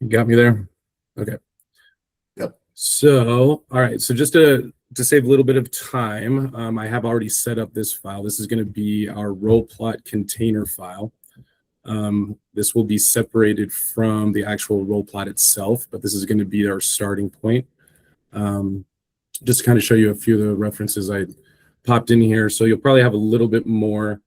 You got me there? Okay. Yep. So, all right. So just to save a little bit of time, I have already set up this file. This is going to be our roll plot container file. This will be separated from the actual roll plot itself, but this is going to be our starting point. Just to kind of show you a few of the references I popped in here. So you'll probably have a little bit more.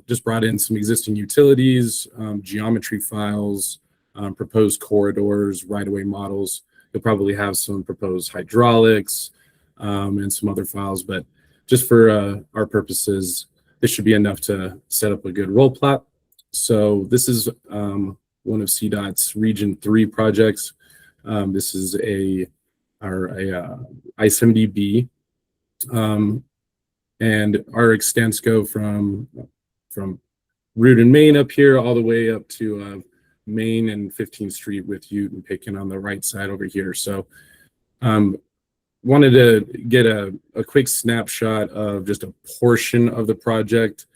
Just brought in some existing utilities, geometry files, proposed corridors, right-of-way models. You'll probably have some proposed hydraulics and some other files, but just for our purposes, this should be enough to set up a good roll plot. So this is one of CDOT's Region 3 projects. This is a I-70B, and our extents go from Route and Main up here all the way up to Main and 15th Street with Ute and Pitkin on the right side over here. So wanted to get a quick snapshot of just a portion of the project.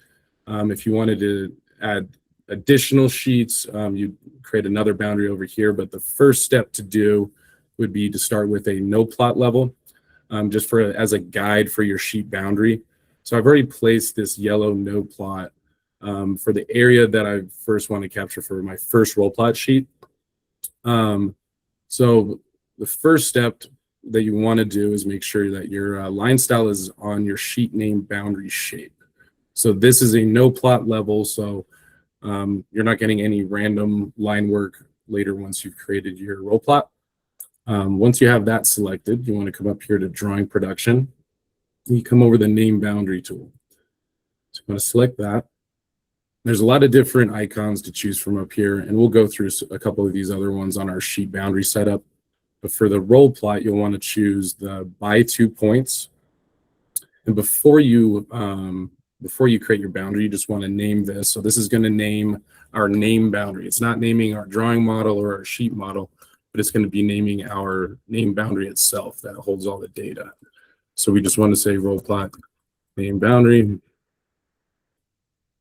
If you wanted to add additional sheets, you'd create another boundary over here, but the first step to do would be to start with a no plot level, just as a guide for your sheet boundary. So I've already placed this yellow no plot for the area that I first want to capture for my first roll plot sheet. So the first step that you want to do is make sure that your line style is on your sheet name boundary shape. So this is a no plot level, so you're not getting any random line work later once you've created your roll plot. Once you have that selected, you want to come up here to drawing production. You come over the name boundary tool. So I'm going to select that. There's a lot of different icons to choose from up here, and we'll go through a couple of these other ones on our sheet boundary setup. But for the roll plot, you'll want to choose the by 2 points. And before you create your boundary, you just want to name this. So this is going to name our name boundary. It's not naming our drawing model or our sheet model, but it's going to be naming our name boundary itself that holds all the data. So we just want to say roll plot name boundary.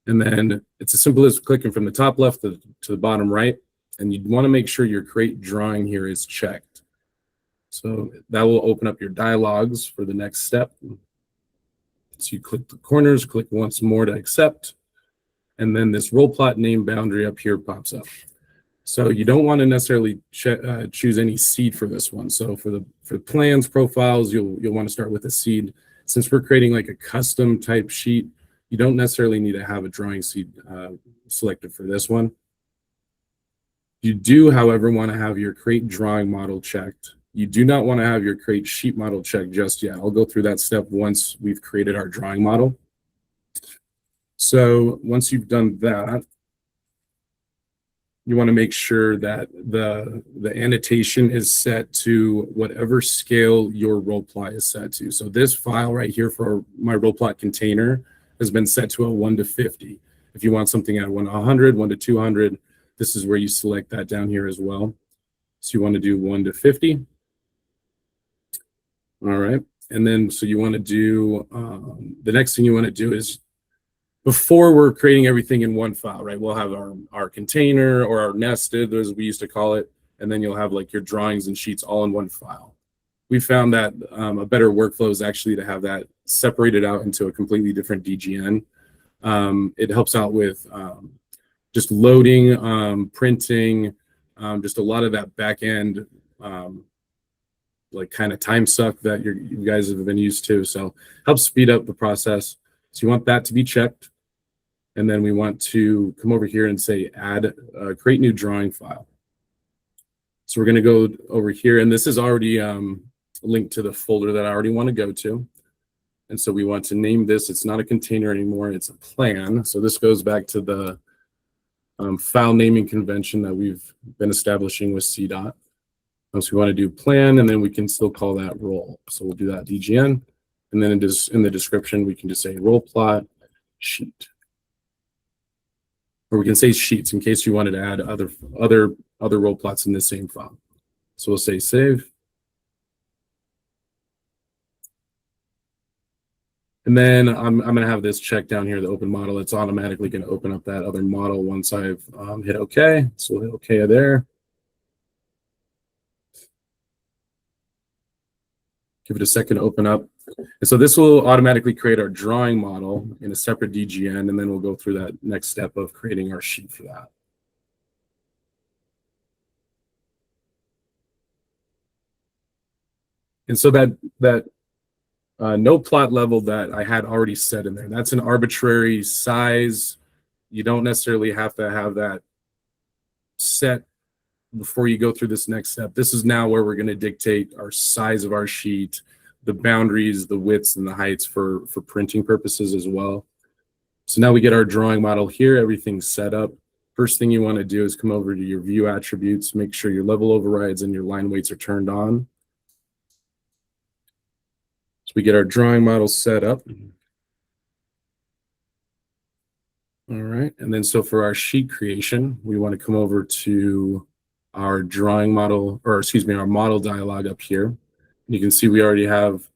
And then it's as simple as clicking from the top left to the bottom right. And you want to make sure your create drawing here is checked. So that will open up your dialogues for the next step. So you click the corners, click once more to accept. And then this roll plot name boundary up here pops up. So you don't want to necessarily choose any seed for this one. So for plans, profiles, you'll want to start with a seed. Since we're creating like a custom type sheet, you don't necessarily need to have a drawing seed selected for this one. You do, however, want to have your create drawing model checked. You do not want to have your create sheet model checked just yet. I'll go through that step once we've created our drawing model. So once you've done that, you want to make sure that the annotation is set to whatever scale your roll plot is set to. So this file right here for my roll plot container has been set to a 1 to 50. If you want something at 1 to 100, 1 to 200, this is where you select that down here as well. So you want to do 1 to 50. All right. And then so you want to do, the next thing you want to do is, before we're creating everything in one file, right? We'll have our container or our nested, as we used to call it, and then you'll have like your drawings and sheets all in one file. We found that a better workflow is actually to have that separated out into a completely different DGN. It helps out with just loading, printing, just a lot of that back end, like kind of time suck that you guys have been used to. So helps speed up the process. So you want that to be checked. And then we want to come over here and say add, create new drawing file. So we're going to go over here, and this is already linked to the folder that I already want to go to. And so we want to name this. It's not a container anymore. It's a plan. So this goes back to the file naming convention that we've been establishing with CDOT. So we want to do plan, and then we can still call that roll. So we'll do that DGN. And then in the description, we can just say roll plot sheet. Or we can say sheets in case you wanted to add other roll plots in the same file. So we'll say save. And then I'm going to have this check down here, the open model. It's automatically going to open up that other model once I've hit OK. So we'll hit OK there. Give it a second to open up. And so this will automatically create our drawing model in a separate DGN, and then we'll go through that next step of creating our sheet for that. And so that no plot level that I had already set in there, that's an arbitrary size. You don't necessarily have to have that set before you go through this next step. This is now where we're going to dictate our size of our sheet, the boundaries, the widths, and the heights for printing purposes as well. So now we get our drawing model here, everything's set up. First thing you want to do is come over to your view attributes, make sure your level overrides and your line weights are turned on. So we get our drawing model set up. All right, and then so for our sheet creation, we want to come over to our drawing model, or excuse me, our model dialog up here. You can see we already have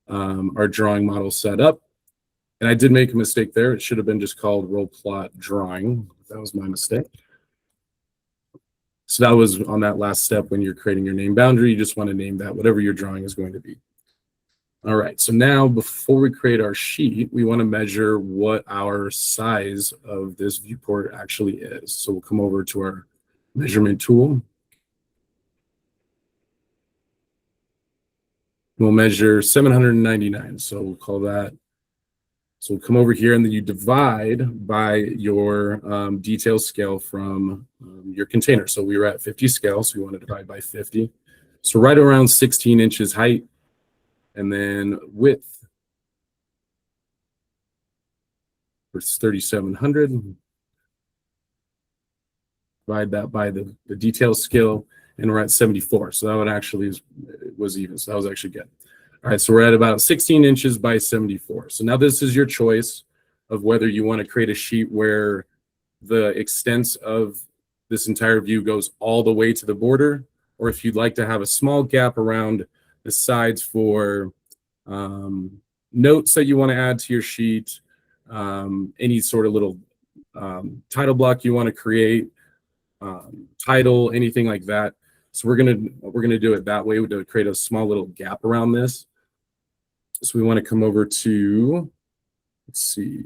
our drawing model set up. And I did make a mistake there. It should have been just called roll plot drawing. That was my mistake. So that was on that last step when you're creating your name boundary. You just want to name that whatever your drawing is going to be. All right, so now before we create our sheet, we want to measure what our size of this viewport actually is. So we'll come over to our measurement tool. We'll measure 799, so we'll call that. So we'll come over here and then you divide by your detail scale from your container. So we were at 50 scale, so we want to divide by 50. So right around 16 inches height, and then width for 3,700. Divide that by the detail scale, and we're at 74. So that one actually was even. So that was actually good. All right, so we're at about 16 inches by 74. So now this is your choice of whether you want to create a sheet where the extents of this entire view goes all the way to the border, or if you'd like to have a small gap around the sides for notes that you want to add to your sheet, any sort of little title block you want to create, title, anything like that. So we're gonna do it that way to create a small little gap around this. So we want to come over to, let's see.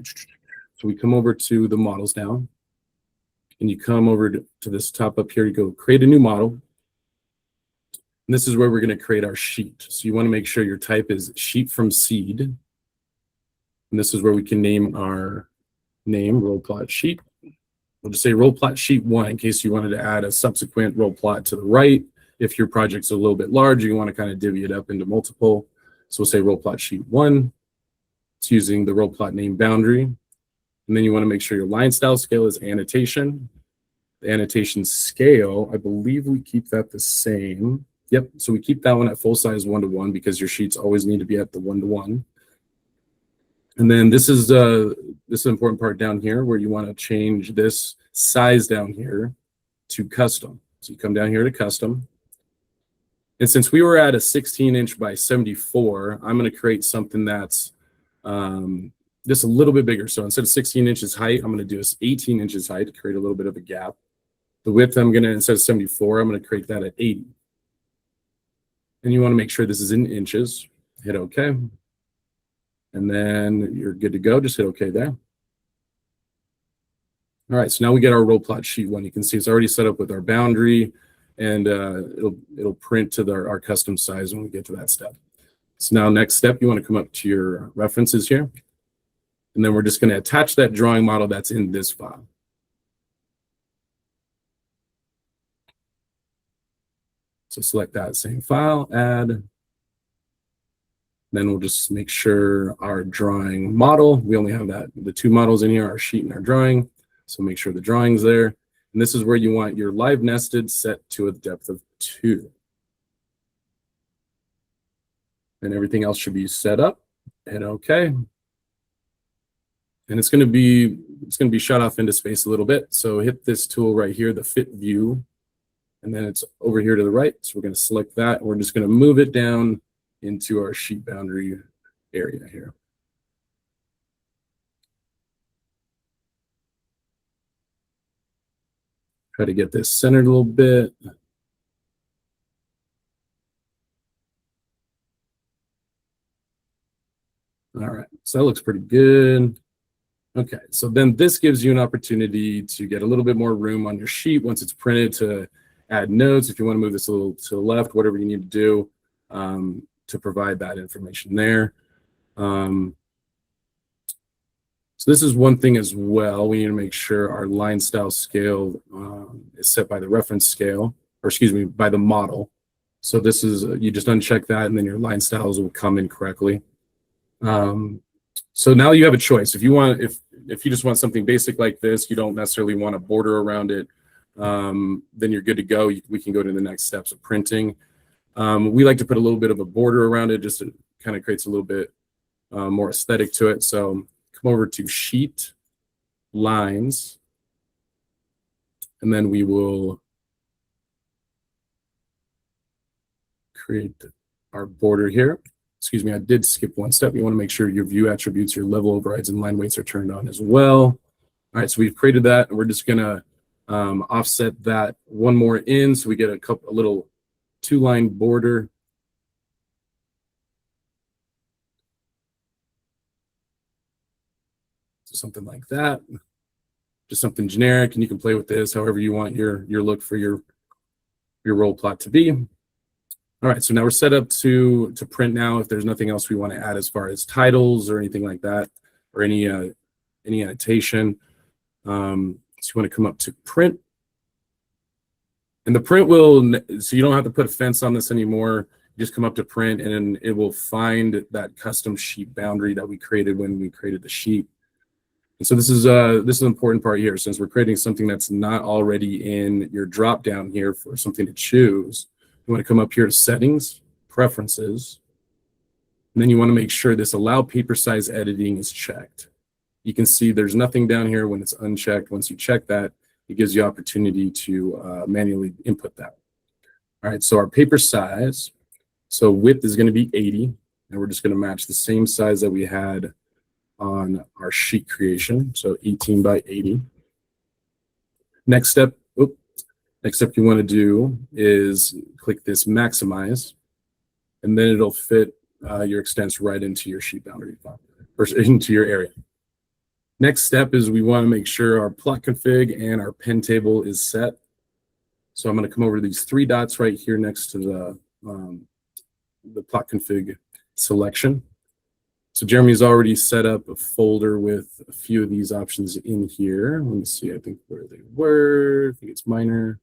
So we come over to the models now, and you come over to this top up here. You go create a new model. And this is where we're going to create our sheet. So you want to make sure your type is sheet from seed. And this is where we can name our name, roll plot sheet. We'll just say roll plot sheet 1 in case you wanted to add a subsequent roll plot to the right. If your project's a little bit large, you want to kind of divvy it up into multiple. So we'll say roll plot sheet 1. It's using the roll plot name boundary. And then you want to make sure your line style scale is annotation. The annotation scale, I believe we keep that the same. Yep, so we keep that one at full size 1:1 because your sheets always need to be at the 1:1. And then this is the important part down here where you want to change this size down here to custom. So you come down here to custom. And since we were at a 16 inch by 74, I'm going to create something that's just a little bit bigger. So instead of 16 inches height, I'm going to do this 18 inches height to create a little bit of a gap. The width, I'm going to, instead of 74, I'm going to create that at 80. And you want to make sure this is in inches. Hit OK. And then you're good to go. Just hit OK there. All right, so now we get our roll plot sheet 1. You can see it's already set up with our boundary, and it'll print to our custom size when we get to that step. So now next step, you want to come up to your references here. And then we're just going to attach that drawing model that's in this file. So select that same file, add. Then we'll just make sure our drawing model, we only have the 2 models in here, our sheet and our drawing. So make sure the drawing's there. And this is where you want your live nested set to a depth of 2. And everything else should be set up. Hit OK. And it's going to be shut off into space a little bit. So hit this tool right here, the fit view. And then it's over here to the right. So we're going to select that. And we're just going to move it down into our sheet boundary area here. Try to get this centered a little bit. All right, so that looks pretty good. Okay, so then this gives you an opportunity to get a little bit more room on your sheet once it's printed to add notes. If you want to move this a little to the left, whatever you need to do to provide that information there. So this is one thing as well. We need to make sure our line style scale is set by the reference scale, or excuse me, by the model. So this is, you just uncheck that and then your line styles will come in correctly. So now you have a choice. If you want, if you just want something basic like this, you don't necessarily want a border around it, then you're good to go. We can go to the next steps of printing. We like to put a little bit of a border around it, just to kind of creates a little bit more aesthetic to it. So come over to sheet, lines, and then we will create our border here. Excuse me, I did skip one step. You want to make sure your view attributes, your level overrides, and line weights are turned on as well. All right, so we've created that, and we're just gonna offset that one more in, so we get a little 2-line border. So something like that, just something generic, and you can play with this however you want your look for your roll plot to be. All right, so now we're set up to print now. If there's nothing else we want to add as far as titles or anything like that, or any annotation, so you want to come up to print. And the print will, so you don't have to put a fence on this anymore. You just come up to print and it will find that custom sheet boundary that we created when we created the sheet. And so this is an important part here. Since we're creating something that's not already in your drop down here for something to choose, you want to come up here to settings, preferences, and then you want to make sure this allow paper size editing is checked. You can see there's nothing down here when it's unchecked. Once you check that, it gives you opportunity to manually input that. All right, so our paper size, so width is going to be 80, and we're just going to match the same size that we had on our sheet creation, so 18 by 80. Next step you want to do is click this maximize, and then it'll fit your extents right into your sheet boundary file, or into your area. Next step is we want to make sure our plot config and our pen table is set. So I'm going to come over to these 3 dots right here next to the plot config selection. So Jeremy's already set up a folder with a few of these options in here. Let me see, I think where they were. I think it's minor.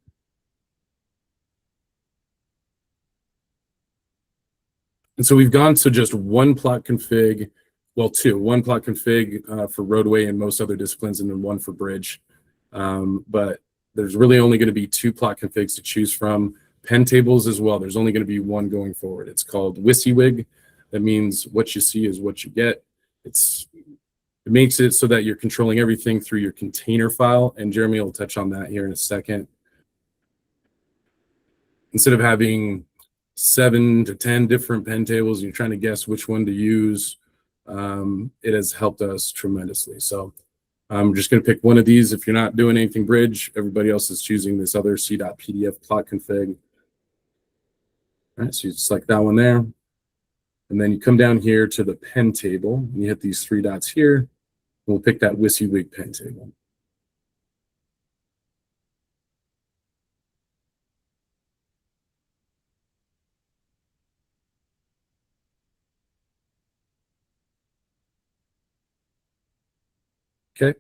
And so we've gone to just one plot config, well, 2. One plot config for roadway and most other disciplines, and then 1 for bridge. But there's really only going to be 2 plot configs to choose from. Pen tables as well. There's only going to be 1 going forward. It's called WYSIWYG. That means what you see is what you get. It makes it so that you're controlling everything through your container file, and Jeremy will touch on that here in a second. Instead of having 7 to 10 different pen tables, and you're trying to guess which one to use, it has helped us tremendously. So I'm just going to pick one of these. If you're not doing anything bridge, everybody else is choosing this other CDOT PDF plot config. All right, so you select that one there. And then you come down here to the pen table, and you hit these 3 dots here. And we'll pick that WYSIWYG pen table. Okay.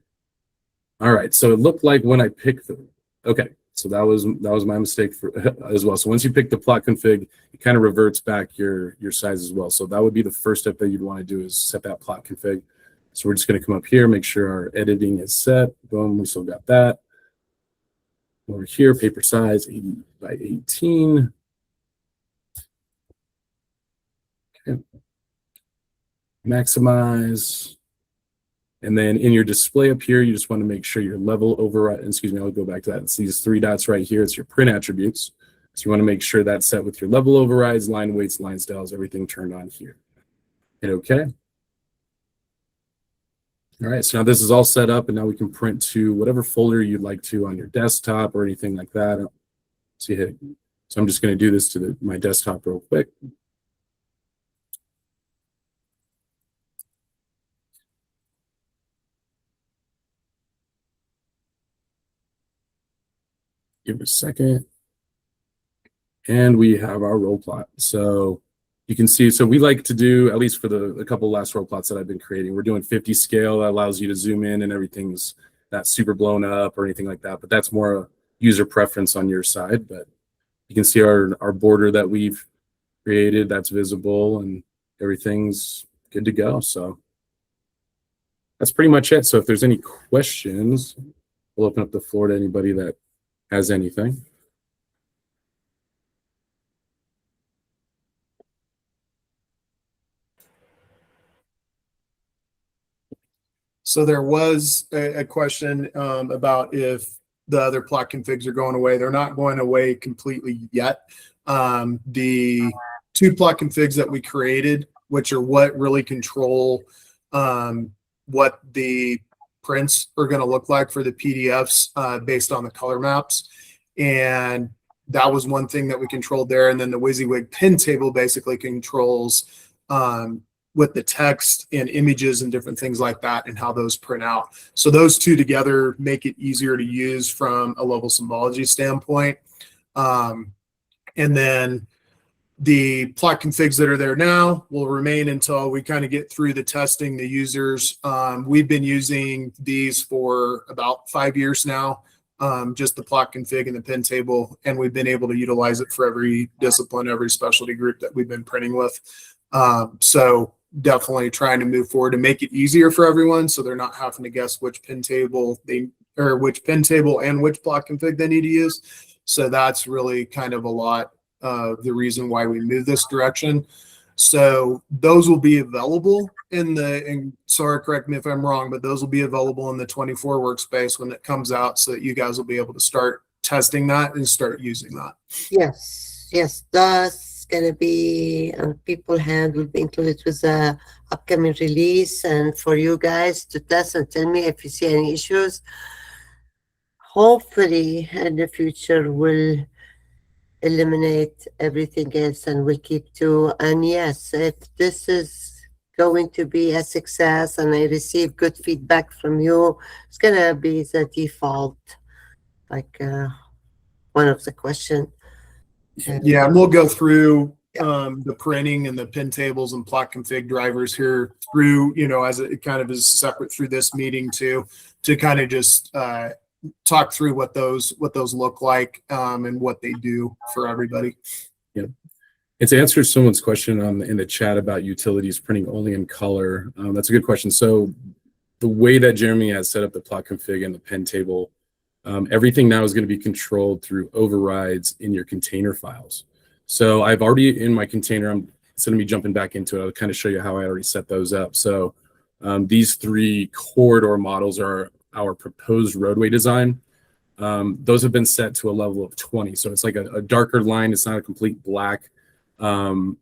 All right. So it looked like when I picked the, okay. So that was my mistake for as well. So once you pick the plot config, it kind of reverts back your size as well. So that would be the first step that you'd want to do, is set that plot config. So we're just going to come up here, make sure our editing is set. Boom, we still got that. Over here, paper size 80 by 18. Okay. Maximize. And then in your display up here, you just want to make sure your level override, excuse me, I'll go back to that. It's these 3 dots right here. It's your print attributes. So you want to make sure that's set with your level overrides, line weights, line styles, everything turned on here. Hit OK. All right, so now this is all set up, and now we can print to whatever folder you'd like to on your desktop or anything like that. So you hit, so I'm just going to do this to my desktop real quick. Give it a second. And we have our roll plot. So you can see, so we like to do, at least for a couple last roll plots that I've been creating, we're doing 50 scale. That allows you to zoom in and everything's not super blown up or anything like that. But that's more a user preference on your side. But you can see our border that we've created, that's visible, and everything's good to go. So that's pretty much it. So if there's any questions, we'll open up the floor to anybody that has anything. So there was a question about if the other plot configs are going away. They're not going away completely yet. The two plot configs that we created, which are what really control what the prints are going to look like for the PDFs based on the color maps. And that was one thing that we controlled there. And then the WYSIWYG pin table basically controls with the text and images and different things like that and how those print out. So those two together make it easier to use from a level symbology standpoint. And then the plot configs that are there now will remain until we kind of get through the testing, the users. We've been using these for about 5 years now, just the plot config and the pin table, and we've been able to utilize it for every discipline, every specialty group that we've been printing with. So definitely trying to move forward to make it easier for everyone, so they're not having to guess which pin table which pin table and which plot config they need to use. So that's really kind of a lot of the reason why we move this direction. So those will be available and sorry, correct me if I'm wrong, but those will be available in the 24 workspace when it comes out, so that you guys will be able to start testing that and start using that. Yes, that's gonna be people hand will be included with the upcoming release, and for you guys to test and tell me if you see any issues. Hopefully in the future we'll eliminate everything else and we'll keep to, and yes, if this is going to be a success and I receive good feedback from you, it's gonna be the default, like one of the questions. Yeah, and we'll go through the printing and the pin tables and plot config drivers here through, as it kind of is separate through this meeting too, to kind of just talk through what those look like and what they do for everybody. Yeah. And to answer someone's question in the chat about utilities printing only in color, that's a good question. So the way that Jeremy has set up the plot config and the pen table, everything now is going to be controlled through overrides in your container files. So I've already in my container, instead of me jumping back into it, I'll kind of show you how I already set those up. So these three corridor models are our proposed roadway design. Those have been set to a level of 20. So it's like a darker line. It's not a complete black. Have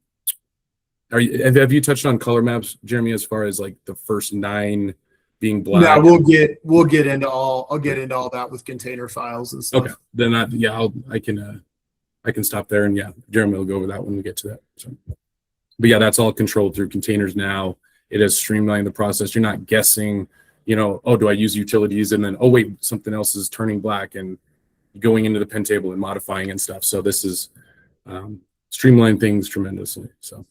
you touched on color maps, Jeremy, as far as like the first 9 being black? No, we'll get into all. I'll get into all that with container files and stuff. Okay, then I can stop there, and yeah, Jeremy will go over that when we get to that. So, but yeah, that's all controlled through containers now. It has streamlined the process. You're not guessing, oh, do I use utilities, and then, oh wait, something else is turning black, and going into the pen table and modifying and stuff. So this is streamlined things tremendously. So